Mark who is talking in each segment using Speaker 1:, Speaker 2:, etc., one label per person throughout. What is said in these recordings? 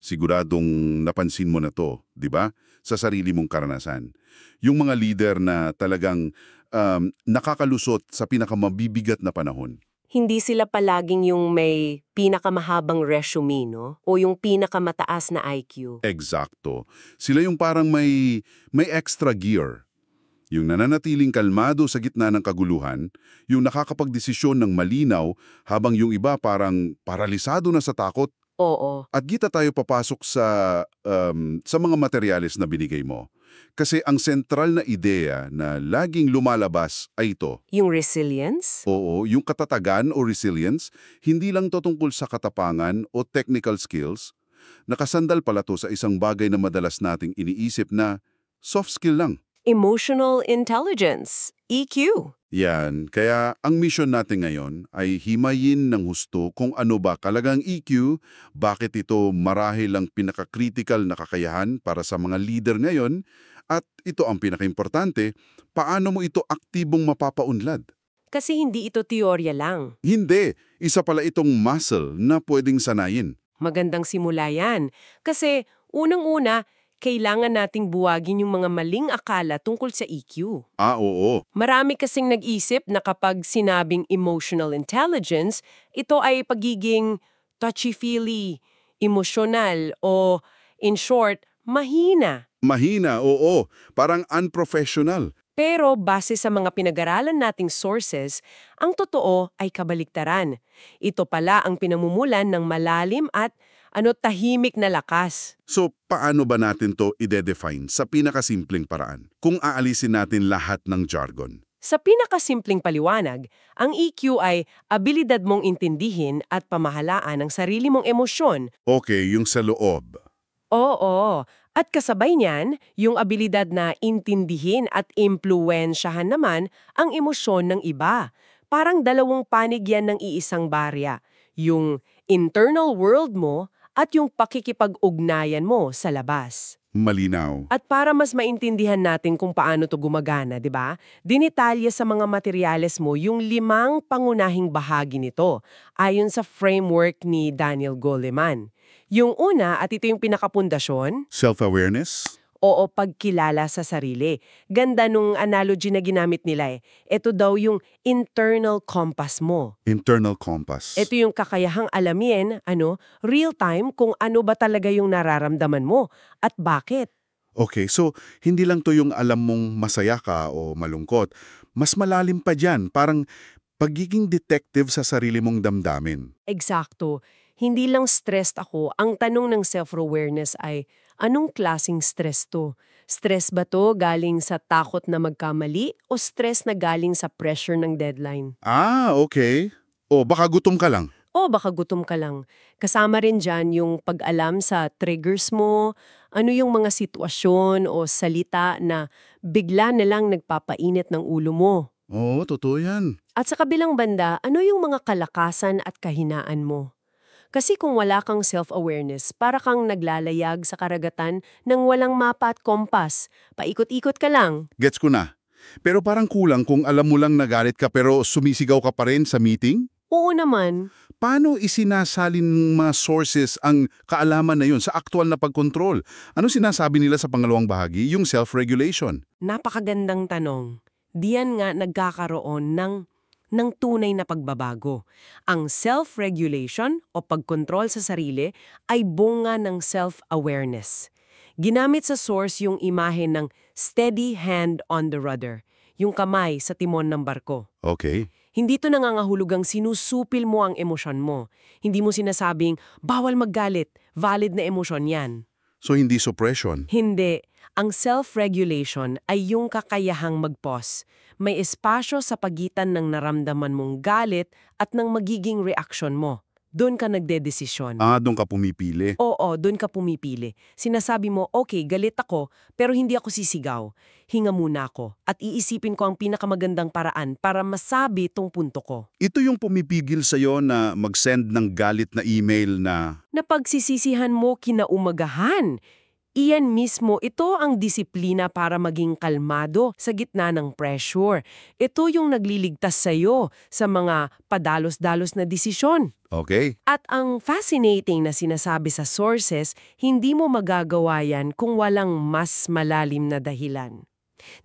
Speaker 1: Siguradong napansin mo na to, di ba? Sa sarili mong karanasan. Yung mga leader na talagang nakakalusot sa pinakamabibigat na panahon.
Speaker 2: Hindi sila palaging yung may pinakamahabang resume, no? O yung pinakamataas na IQ.
Speaker 1: Eksakto. Sila yung parang may extra gear. Yung nananatiling kalmado sa gitna ng kaguluhan, yung nakakapagdesisyon ng malinaw habang yung iba parang paralisado na sa takot.
Speaker 2: Oo.
Speaker 1: At gita tayo papasok sa mga materyales na binigay mo. Kasi ang sentral na ideya na laging lumalabas ay ito.
Speaker 2: Yung resilience?
Speaker 1: Oo, yung katatagan o resilience, hindi lang to tungkol sa katapangan o technical skills. Nakasandal pala to sa isang bagay na madalas nating iniisip na soft skill lang.
Speaker 2: Emotional intelligence. EQ.
Speaker 1: Yan, kaya ang mission natin ngayon ay himayin ng husto kung ano ba kalagang EQ, bakit ito marahil ang pinaka-critical na kakayahan para sa mga leader ngayon, at ito ang pinaka-importante, paano mo ito aktibong mapapaunlad?
Speaker 2: Kasi hindi ito teorya lang.
Speaker 1: Hindi, isa pala itong muscle na pwedeng sanayin.
Speaker 2: Magandang simula yan. Kasi unang-una, kailangan nating buwagin yung mga maling akala tungkol sa EQ.
Speaker 1: Oo.
Speaker 2: Marami kasing nag-isip na kapag sinabing emotional intelligence, ito ay pagiging touchy-feely, emosyonal o, in short, mahina.
Speaker 1: Mahina, oo. Parang unprofessional.
Speaker 2: Pero base sa mga pinag-aralan nating sources, ang totoo ay kabaliktaran. Ito pala ang pinamumulan ng malalim at tahimik na lakas.
Speaker 1: So, paano ba natin to ide-define sa pinakasimpleng paraan? Kung aalisin natin lahat ng jargon.
Speaker 2: Sa pinakasimpleng paliwanag, ang EQ ay abilidad mong intindihin at pamahalaan ang sarili mong emosyon.
Speaker 1: Okay, yung sa loob.
Speaker 2: Oo, at kasabay niyan, yung abilidad na intindihin at impluwensyahan naman ang emosyon ng iba. Parang dalawang panig yan ng iisang barya. Yung internal world mo at yung pakikipag-ugnayan mo sa labas.
Speaker 1: Malinaw.
Speaker 2: At para mas maintindihan natin kung paano to gumagana, di ba? Dinitalya sa mga materyales mo yung 5 pangunahing bahagi nito, ayon sa framework ni Daniel Goleman. Yung una, at ito yung pinakapundasyon,
Speaker 1: Self-awareness?
Speaker 2: oo, pagkilala sa sarili. Ganda nung analogy na ginamit nila eh. Ito daw yung internal compass mo.
Speaker 1: Internal compass.
Speaker 2: Ito yung kakayahang alamin, real time kung ano ba talaga yung nararamdaman mo at bakit.
Speaker 1: Okay, so hindi lang to yung alam mong masaya ka o malungkot. Mas malalim pa dyan, parang pagiging detective sa sarili mong damdamin.
Speaker 2: Eksakto. Hindi lang stressed ako. Ang tanong ng self-awareness ay, anong klasing stress to? Stress ba to galing sa takot na magkamali o stress na galing sa pressure ng deadline?
Speaker 1: Okay. O baka gutom ka lang.
Speaker 2: O baka gutom ka lang. Kasama rin dyan yung pag-alam sa triggers mo, ano yung mga sitwasyon o salita na bigla na lang nagpapainit ng ulo mo.
Speaker 1: Oo, totoo yan.
Speaker 2: At sa kabilang banda, ano yung mga kalakasan at kahinaan mo? Kasi kung wala kang self-awareness, para kang naglalayag sa karagatan ng walang mapa at kompas. Paikot-ikot ka lang.
Speaker 1: Gets ko na. Pero parang kulang kung alam mo lang nagalit ka pero sumisigaw ka pa rin sa meeting?
Speaker 2: Oo naman.
Speaker 1: Paano isinasalin ng mga sources ang kaalaman na yun sa aktual na pagkontrol? Ano sinasabi nila sa pangalawang bahagi? Yung self-regulation.
Speaker 2: Napakagandang tanong. Diyan nga nagkakaroon ng tunay na pagbabago. Ang self-regulation o pagkontrol sa sarili ay bunga ng self-awareness. Ginamit sa source yung imahe ng steady hand on the rudder, yung kamay sa timon ng barko.
Speaker 1: Okay.
Speaker 2: Hindi to nangangahulugang sinusupil mo ang emosyon mo. Hindi mo sinasabing, bawal maggalit, valid na emosyon yan.
Speaker 1: So hindi suppression.
Speaker 2: Hindi. Ang self-regulation ay yung kakayahang mag-pause. May espasyo sa pagitan ng naramdaman mong galit at ng magiging reaksyon mo. Doon ka nagdedesisyon.
Speaker 1: Doon ka pumipili.
Speaker 2: Oo, doon ka pumipili. Sinasabi mo, okay, galit ako, pero hindi ako sisigaw. Hinga muna ako at iisipin ko ang pinakamagandang paraan para masabi itong punto ko.
Speaker 1: Ito yung pumipigil sa'yo na mag-send ng galit na email na
Speaker 2: Napagsisisihan mo kinaumagahan. Iyan mismo, ito ang disiplina para maging kalmado sa gitna ng pressure. Ito yung nagliligtas sa'yo sa mga padalos-dalos na desisyon.
Speaker 1: Okay.
Speaker 2: At ang fascinating na sinasabi sa sources, hindi mo magagawa yan kung walang mas malalim na dahilan.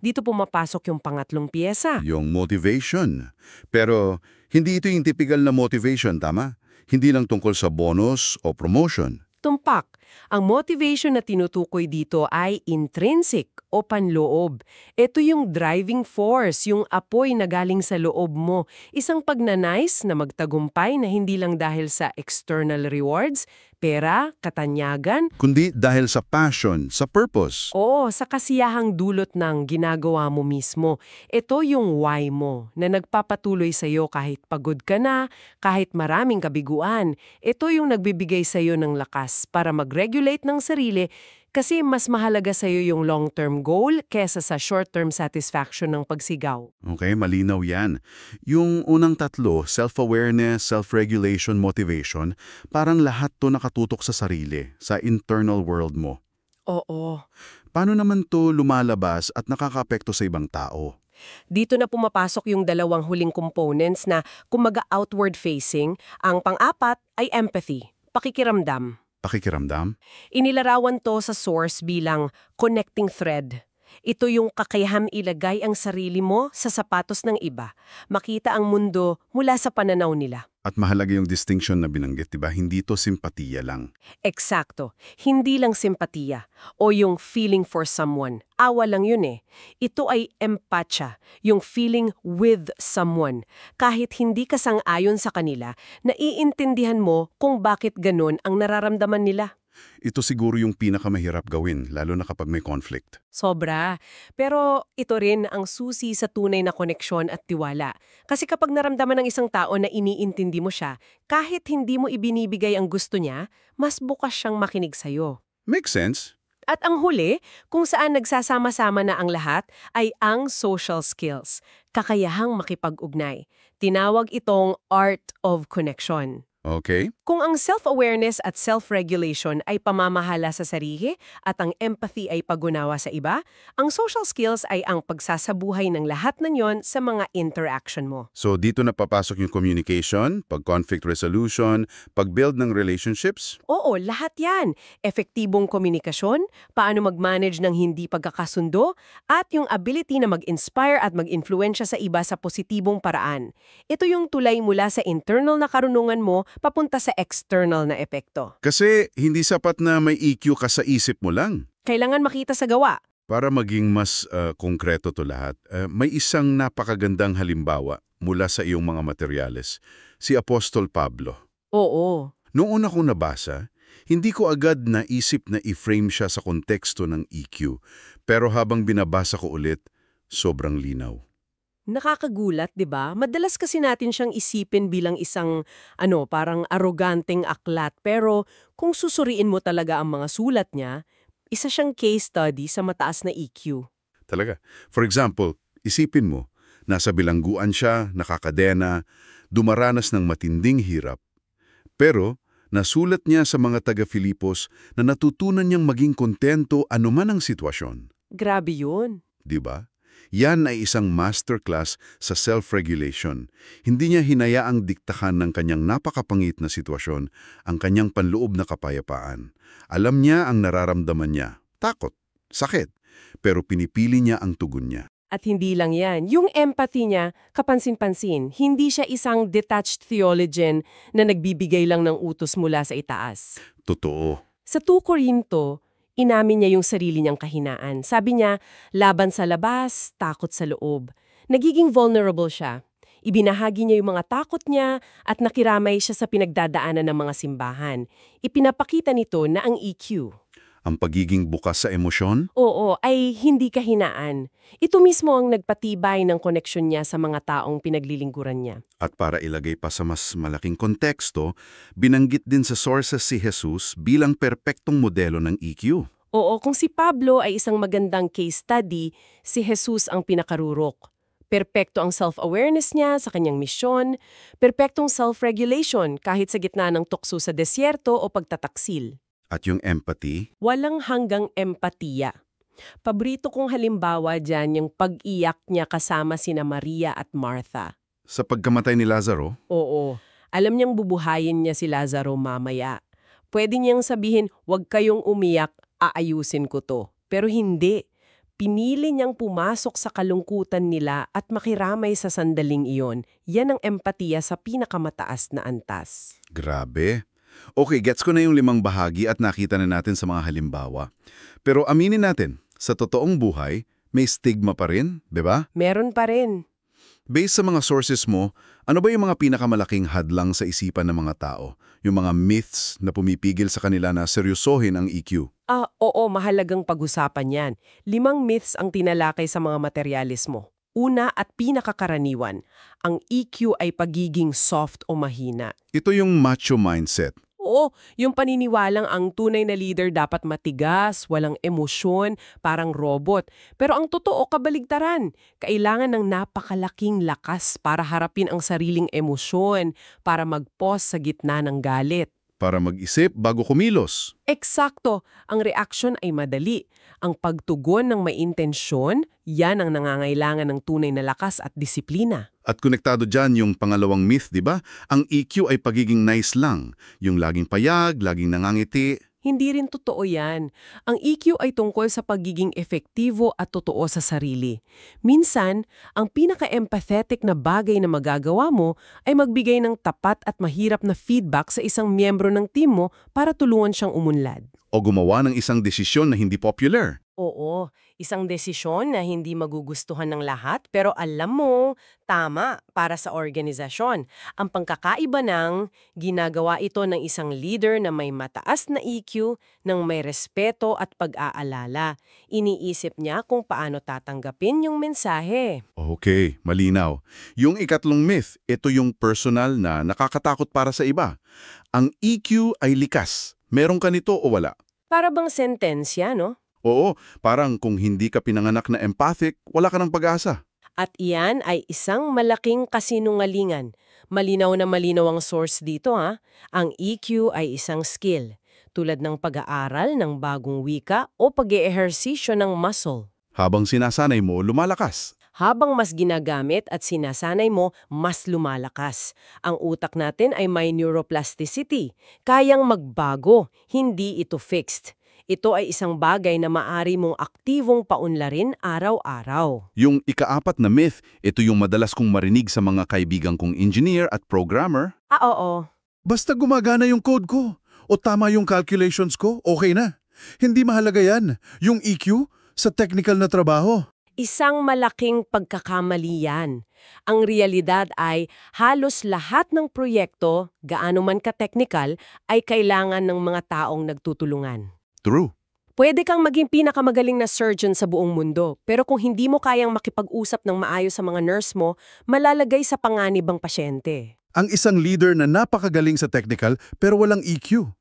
Speaker 2: Dito pumapasok yung pangatlong piyesa.
Speaker 1: Yung motivation. Pero hindi ito yung typical na motivation, tama? Hindi lang tungkol sa bonus o promotion.
Speaker 2: Tumpak, ang motivation na tinutukoy dito ay intrinsic o panloob. Ito yung driving force, yung apoy na galing sa loob mo. Isang pagnanais na magtagumpay na hindi lang dahil sa external rewards, pera, katanyagan,
Speaker 1: Kundi dahil sa passion, sa purpose.
Speaker 2: oo, sa kasiyahang dulot ng ginagawa mo mismo. Ito yung why mo, na nagpapatuloy sa'yo kahit pagod ka na, kahit maraming kabiguan. Ito yung nagbibigay sa'yo ng lakas para mag-regulate ng sarili kasi mas mahalaga sa'yo yung long-term goal kesa sa short-term satisfaction ng pagsigaw.
Speaker 1: Okay, malinaw yan. Yung unang tatlo, self-awareness, self-regulation, motivation, parang lahat to nakatutok sa sarili, sa internal world mo.
Speaker 2: Oo.
Speaker 1: Paano naman to lumalabas at nakakapekto sa ibang tao?
Speaker 2: Dito na pumapasok yung dalawang huling components na kumaga outward-facing. Ang pang-apat ay empathy, pakikiramdam.
Speaker 1: Pakikiramdam?
Speaker 2: Inilarawan to sa source bilang connecting thread. Ito yung kakayahang ilagay ang sarili mo sa sapatos ng iba. Makita ang mundo mula sa pananaw nila.
Speaker 1: At mahalaga yung distinction na binanggit, diba? Hindi to simpatiya lang.
Speaker 2: Eksakto. Hindi lang simpatiya o yung feeling for someone. Awa lang yun eh. Ito ay empathia, yung feeling with someone. Kahit hindi ka sang-ayon sa kanila, naiintindihan mo kung bakit ganun ang nararamdaman nila.
Speaker 1: Ito siguro yung pinakamahirap gawin, lalo na kapag may conflict.
Speaker 2: Sobra. Pero ito rin ang susi sa tunay na koneksyon at tiwala. Kasi kapag naramdaman ng isang tao na iniintindi mo siya, kahit hindi mo ibinibigay ang gusto niya, mas bukas siyang makinig sa'yo.
Speaker 1: Makes sense.
Speaker 2: At ang huli, kung saan nagsasama-sama na ang lahat, ay ang social skills. Kakayahang makipag-ugnay. Tinawag itong art of connection.
Speaker 1: Okay?
Speaker 2: Kung ang self-awareness at self-regulation ay pamamahala sa sarili at ang empathy ay pag-unawa sa iba, ang social skills ay ang pagsasabuhay ng lahat ng yon sa mga interaction mo.
Speaker 1: So dito na papasok yung communication, pag-conflict resolution, pag-build ng relationships.
Speaker 2: Oo, lahat yan. Epektibong komunikasyon, paano mag-manage ng hindi pagkakasundo, at yung ability na mag-inspire at mag-influensya sa iba sa positibong paraan. Ito yung tulay mula sa internal na karunungan mo papunta sa external na epekto.
Speaker 1: Kasi hindi sapat na may EQ ka sa isip mo lang.
Speaker 2: Kailangan makita sa gawa.
Speaker 1: Para maging mas konkreto to lahat, may isang napakagandang halimbawa mula sa iyong mga materyales, si Apostol Pablo.
Speaker 2: Oo.
Speaker 1: Noong una kong nabasa, hindi ko agad naisip na i-frame siya sa konteksto ng EQ, pero habang binabasa ko ulit, sobrang linaw.
Speaker 2: Nakakagulat, 'di ba? Madalas kasi natin siyang isipin bilang isang parang aroganteng aklat, pero kung susuriin mo talaga ang mga sulat niya, isa siyang case study sa mataas na EQ.
Speaker 1: Talaga. For example, isipin mo, nasa bilangguan siya, nakakadena, dumaranas ng matinding hirap. Pero nasulat niya sa mga taga-Filipos na natutunan niyang maging kontento anuman ang sitwasyon.
Speaker 2: Grabe 'yun.
Speaker 1: Di ba? Yan ay isang masterclass sa self-regulation. Hindi niya hinayaang diktahan ng kanyang napakapangit na sitwasyon ang kanyang panloob na kapayapaan. Alam niya ang nararamdaman niya. Takot, sakit. Pero pinipili niya ang tugon niya.
Speaker 2: At hindi lang 'yan, yung empathy niya, kapansin-pansin, hindi siya isang detached theologian na nagbibigay lang ng utos mula sa itaas.
Speaker 1: Totoo.
Speaker 2: Sa 2 Corinto, inamin niya yung sarili niyang kahinaan. Sabi niya, laban sa labas, takot sa loob. Nagiging vulnerable siya. Ibinahagi niya yung mga takot niya at nakiramay siya sa pinagdadaanan ng mga simbahan. Ipinapakita nito na ang EQ,
Speaker 1: Ang pagiging bukas sa emosyon?
Speaker 2: oo, ay hindi kahinaan. Ito mismo ang nagpatibay ng koneksyon niya sa mga taong pinaglilingkuran niya.
Speaker 1: At para ilagay pa sa mas malaking konteksto, binanggit din sa sources si Jesus bilang perpektong modelo ng EQ.
Speaker 2: Oo, kung si Pablo ay isang magandang case study, si Jesus ang pinakarurok. Perpekto ang self-awareness niya sa kanyang misyon, perpektong self-regulation kahit sa gitna ng tukso sa desyerto o pagtataksil.
Speaker 1: At yung empathy?
Speaker 2: Walang hanggang empatiya. Paborito kong halimbawa dyan yung pag-iyak niya kasama sina Maria at Martha.
Speaker 1: Sa pagkamatay ni Lazaro?
Speaker 2: Oo, alam niyang bubuhayin niya si Lazaro mamaya. Pwede niyang sabihin, "Huwag kayong umiyak, aayusin ko to." Pero hindi. Pinili niyang pumasok sa kalungkutan nila at makiramay sa sandaling iyon. Yan ang empatiya sa pinakamataas na antas.
Speaker 1: Grabe. Okay, gets ko na yung 5 bahagi at nakita na natin sa mga halimbawa. Pero aminin natin, sa totoong buhay, may stigma pa rin, di ba?
Speaker 2: Meron pa rin.
Speaker 1: Based sa mga sources mo, ano ba yung mga pinakamalaking hadlang sa isipan ng mga tao? Yung mga myths na pumipigil sa kanila na seryosohin ang EQ?
Speaker 2: Oo, mahalagang pag-usapan yan. 5 myths ang tinalakay sa mga materyalismo. Una at pinakakaraniwan, ang EQ ay pagiging soft o mahina.
Speaker 1: Ito yung macho mindset.
Speaker 2: Oo, yung paniniwalang ang tunay na leader dapat matigas, walang emosyon, parang robot. Pero ang totoo kabaligtaran, kailangan ng napakalaking lakas para harapin ang sariling emosyon, para mag-pause sa gitna ng galit.
Speaker 1: Para mag-isip bago kumilos.
Speaker 2: Eksakto, ang reaksyon ay madali. Ang pagtugon ng may intensyon, yan ang nangangailangan ng tunay na lakas at disiplina.
Speaker 1: At konektado dyan yung pangalawang myth, di ba? Ang EQ ay pagiging nice lang. Yung laging payag, laging nangangiti.
Speaker 2: Hindi rin totoo yan. Ang EQ ay tungkol sa pagiging efektibo at totoo sa sarili. Minsan, ang pinaka-empathetic na bagay na magagawa mo ay magbigay ng tapat at mahirap na feedback sa isang miyembro ng team mo para tulungan siyang umunlad.
Speaker 1: O gumawa ng isang desisyon na hindi popular.
Speaker 2: Oo, isang desisyon na hindi magugustuhan ng lahat pero alam mo, tama para sa organisasyon. Ang pangkakaiba ng ginagawa ito ng isang leader na may mataas na EQ, ng may respeto at pag-aalala. Iniisip niya kung paano tatanggapin yung mensahe.
Speaker 1: Okay, malinaw. Yung ikatlong myth, ito yung personal na nakakatakot para sa iba. Ang EQ ay likas. Meron ka nito o wala?
Speaker 2: Para bang sentensya, no?
Speaker 1: Oo, parang kung hindi ka pinanganak na empathic, wala ka ng pag-asa.
Speaker 2: At iyan ay isang malaking kasinungalingan. Malinaw na malinaw ang source dito ha. Ang EQ ay isang skill, tulad ng pag-aaral ng bagong wika o pag-eehersisyo ng muscle.
Speaker 1: Habang sinasanay mo, lumalakas.
Speaker 2: Habang mas ginagamit at sinasanay mo, mas lumalakas. Ang utak natin ay may neuroplasticity. Kayang magbago, hindi ito fixed. Ito ay isang bagay na maari mong aktibong paunlarin araw-araw.
Speaker 1: Yung ikaapat na myth, ito yung madalas kong marinig sa mga kaibigan kong engineer at programmer.
Speaker 2: Oo.
Speaker 1: Basta gumagana yung code ko o tama yung calculations ko, okay na. Hindi mahalaga yan. Yung EQ sa technical na trabaho.
Speaker 2: Isang malaking pagkakamali yan. Ang realidad ay halos lahat ng proyekto, gaano man ka-technical, ay kailangan ng mga taong nagtutulungan.
Speaker 1: True.
Speaker 2: Pwede kang maging pinakamagaling na surgeon sa buong mundo, pero kung hindi mo kayang makipag-usap ng maayos sa mga nurse mo, malalagay sa panganib ang pasyente.
Speaker 1: Ang isang leader na napakagaling sa technical pero walang EQ.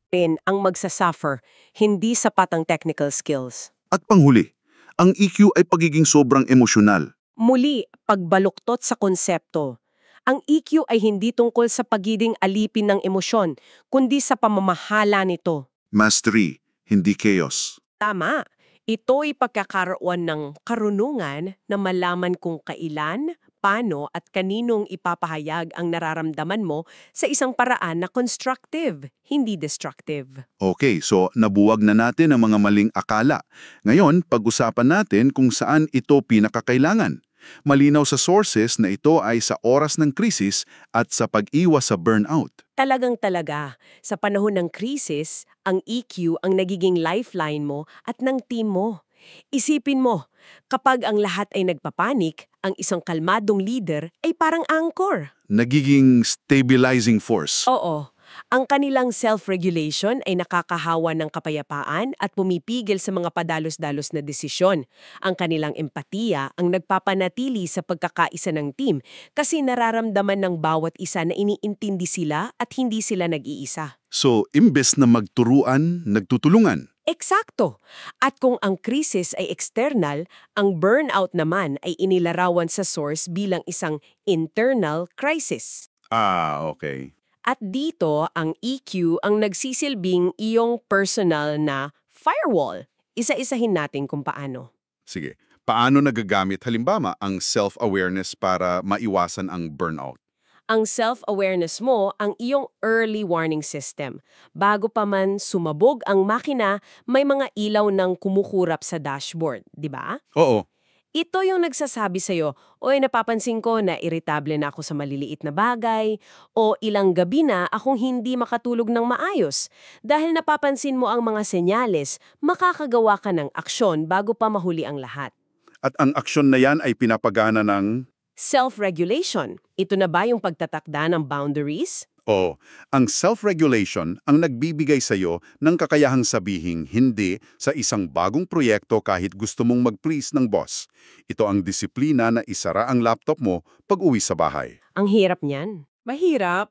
Speaker 2: Ang magsasuffer, hindi sapat ang technical skills.
Speaker 1: At panghuli, ang EQ ay pagiging sobrang emosyonal.
Speaker 2: Muli, pagbaluktot sa konsepto. Ang EQ ay hindi tungkol sa pagiging alipin ng emosyon, kundi sa pamamahala nito.
Speaker 1: Mastery, hindi chaos.
Speaker 2: Tama. Ito'y pagkakaroon ng karunungan na malaman kung kailan, paano at kaninong ipapahayag ang nararamdaman mo sa isang paraan na constructive, hindi destructive.
Speaker 1: Okay, so nabuwag na natin ang mga maling akala. Ngayon, pag-usapan natin kung saan ito pinakakailangan. Malinaw sa sources na ito ay sa oras ng krisis at sa pag-iwas sa burnout.
Speaker 2: Talagang-talaga, sa panahon ng krisis, ang EQ ang nagiging lifeline mo at ng team mo. Isipin mo, kapag ang lahat ay nagpapanik, ang isang kalmadong leader ay parang anchor.
Speaker 1: Nagiging stabilizing force.
Speaker 2: Oo, ang kanilang self-regulation ay nakakahawa ng kapayapaan at pumipigil sa mga padalos-dalos na desisyon. Ang kanilang empatiya ang nagpapanatili sa pagkakaisa ng team kasi nararamdaman ng bawat isa na iniintindi sila at hindi sila nag-iisa.
Speaker 1: So, imbes na magturuan, nagtutulungan.
Speaker 2: Eksakto. At kung ang krisis ay external, ang burnout naman ay inilarawan sa source bilang isang internal crisis.
Speaker 1: Ah, okay.
Speaker 2: At dito, ang EQ ang nagsisilbing iyong personal na firewall. Isa-isahin natin kung paano.
Speaker 1: Sige, paano nagagamit halimbawa ang self-awareness para maiwasan ang burnout?
Speaker 2: Ang self-awareness mo ang iyong early warning system. Bago pa man sumabog ang makina, may mga ilaw ng kumukurap sa dashboard, di ba?
Speaker 1: Oo,
Speaker 2: Ito yung nagsasabi sa'yo, oy, napapansin ko na iritable na ako sa maliliit na bagay, o ilang gabi na akong hindi makatulog ng maayos. Dahil napapansin mo ang mga senyales, makakagawa ka ng aksyon bago pa mahuli ang lahat.
Speaker 1: at ang aksyon na yan ay pinapagana ng...
Speaker 2: Self-regulation. Ito na ba yung pagtatakda ng boundaries?
Speaker 1: Oo, ang self-regulation ang nagbibigay sa'yo ng kakayahang sabihing hindi sa isang bagong proyekto kahit gusto mong mag-please ng boss. Ito ang disiplina na isara ang laptop mo pag uwi sa bahay.
Speaker 2: Ang hirap niyan.
Speaker 3: Mahirap,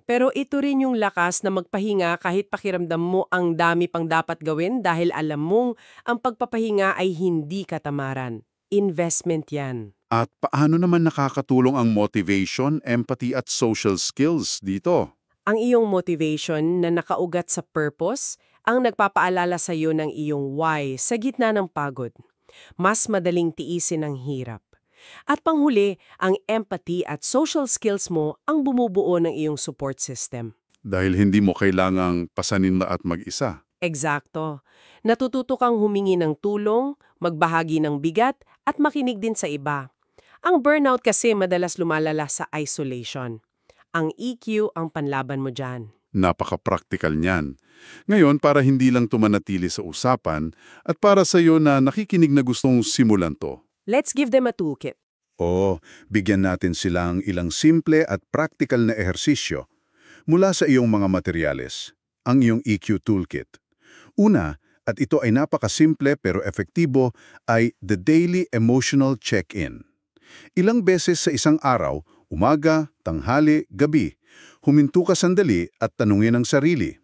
Speaker 3: pero ito rin yung lakas na magpahinga kahit pakiramdam mo ang dami pang dapat gawin dahil alam mong ang pagpapahinga ay hindi katamaran. Investment yan.
Speaker 1: At paano naman nakakatulong ang motivation, empathy at social skills dito?
Speaker 3: Ang iyong motivation na nakaugat sa purpose ang nagpapaalala sa iyo ng iyong why sa gitna ng pagod. Mas madaling tiisin ang hirap. At panghuli, ang empathy at social skills mo ang bumubuo ng iyong support system.
Speaker 1: Dahil hindi mo kailangang pasanin na at mag-isa.
Speaker 3: Eksakto. Natututo kang humingi ng tulong, magbahagi ng bigat, at makinig din sa iba. Ang burnout kasi madalas lumalala sa isolation. Ang EQ ang panlaban mo dyan.
Speaker 1: Napaka-practical niyan. Ngayon, para hindi lang tumanatili sa usapan at para sa iyo na nakikinig na gustong simulan to.
Speaker 3: Let's give them a toolkit.
Speaker 1: Oo, bigyan natin silang ilang simple at practical na ehersisyo mula sa iyong mga materyales, ang iyong EQ Toolkit. Una, at ito ay napakasimple pero efektibo, ay the Daily Emotional Check-in. Ilang beses sa isang araw, umaga, tanghali, gabi, huminto ka sandali at tanungin ang sarili.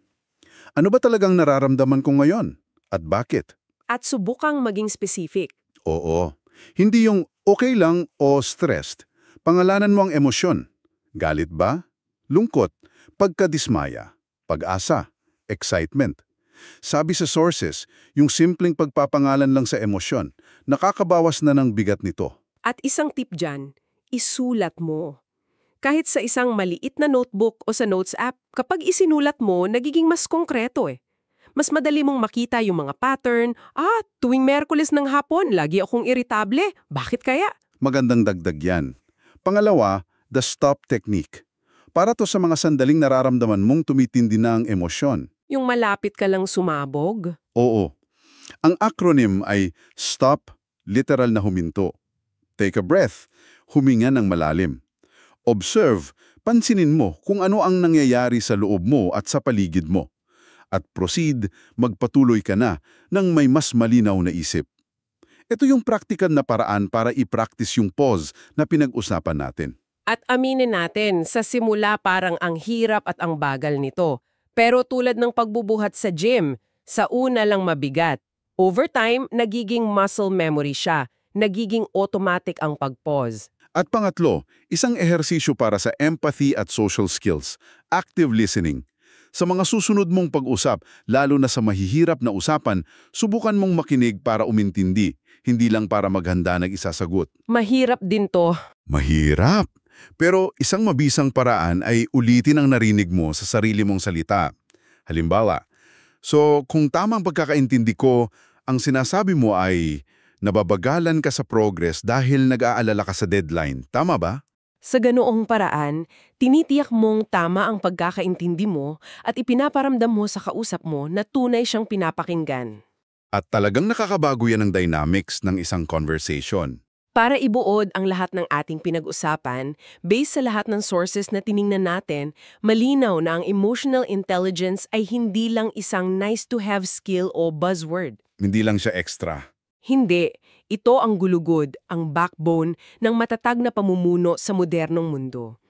Speaker 1: Ano ba talagang nararamdaman ko ngayon? At bakit?
Speaker 3: At subukang maging specific.
Speaker 1: Oo. Hindi yung okay lang o stressed. Pangalanan mo ang emosyon. Galit ba? Lungkot? Pagkadismaya? Pag-asa? Excitement? Sabi sa sources, yung simpleng pagpapangalan lang sa emosyon, nakakabawas na ng bigat nito.
Speaker 3: At isang tip dyan, isulat mo. Kahit sa isang maliit na notebook o sa notes app, kapag isinulat mo, nagiging mas konkreto eh. Mas madali mong makita yung mga pattern. Tuwing Miyerkules ng hapon, lagi akong iritable. Bakit kaya?
Speaker 1: Magandang dagdag yan. Pangalawa, the stop technique. Para to sa mga sandaling nararamdaman mong tumitindi na ang emosyon.
Speaker 3: Yung malapit ka lang sumabog.
Speaker 1: Oo. Ang acronym ay STOP, literal na huminto. Take a breath, huminga ng malalim. Observe, pansinin mo kung ano ang nangyayari sa loob mo at sa paligid mo. At proceed, magpatuloy ka na ng may mas malinaw na isip. Ito yung practical na paraan para i-practice yung pause na pinag-usapan natin.
Speaker 3: At aminin natin, sa simula parang ang hirap at ang bagal nito. Pero tulad ng pagbubuhat sa gym, sa una lang mabigat. Over time, nagiging muscle memory siya. Nagiging automatic ang pag-pause.
Speaker 1: At pangatlo, isang ehersisyo para sa empathy at social skills, active listening. Sa mga susunod mong pag-usap, lalo na sa mahihirap na usapan, subukan mong makinig para umintindi, hindi lang para maghanda ng isasagot.
Speaker 3: Mahirap din to.
Speaker 1: Mahirap! Pero isang mabisang paraan ay ulitin ang narinig mo sa sarili mong salita. Halimbawa, kung tamang pagkakaintindi ko, ang sinasabi mo ay nababagalan ka sa progress dahil nag-aalala ka sa deadline. Tama ba?
Speaker 3: Sa ganoong paraan, tinitiyak mong tama ang pagkakaintindi mo at ipinaparamdam mo sa kausap mo na tunay siyang pinapakinggan.
Speaker 1: At talagang nakakabago yan ang dynamics ng isang conversation.
Speaker 3: Para ibuod ang lahat ng ating pinag-usapan, based sa lahat ng sources na tiningnan natin, malinaw na ang emotional intelligence ay hindi lang isang nice-to-have skill o buzzword.
Speaker 1: Hindi lang siya extra.
Speaker 3: Hindi. Ito ang gulugod, ang backbone ng matatag na pamumuno sa modernong mundo.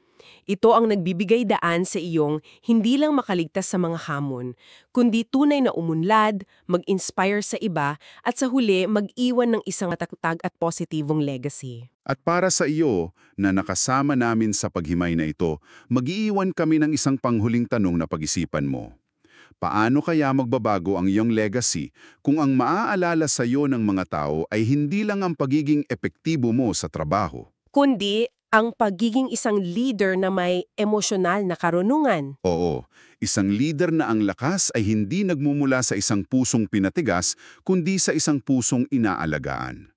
Speaker 3: Ito ang nagbibigay daan sa iyong hindi lang makaligtas sa mga hamon, kundi tunay na umunlad, mag-inspire sa iba, at sa huli mag-iwan ng isang matatag at positibong legacy.
Speaker 1: At para sa iyo na nakasama namin sa paghimay na ito, mag-iiwan kami ng isang panghuling tanong na pag-isipan mo. Paano kaya magbabago ang iyong legacy kung ang maaalala sa iyo ng mga tao ay hindi lang ang pagiging epektibo mo sa trabaho?
Speaker 3: Kundi ang pagiging isang leader na may emosyonal na karunungan.
Speaker 1: Oo, isang leader na ang lakas ay hindi nagmumula sa isang pusong pinatigas, kundi sa isang pusong inaalagaan.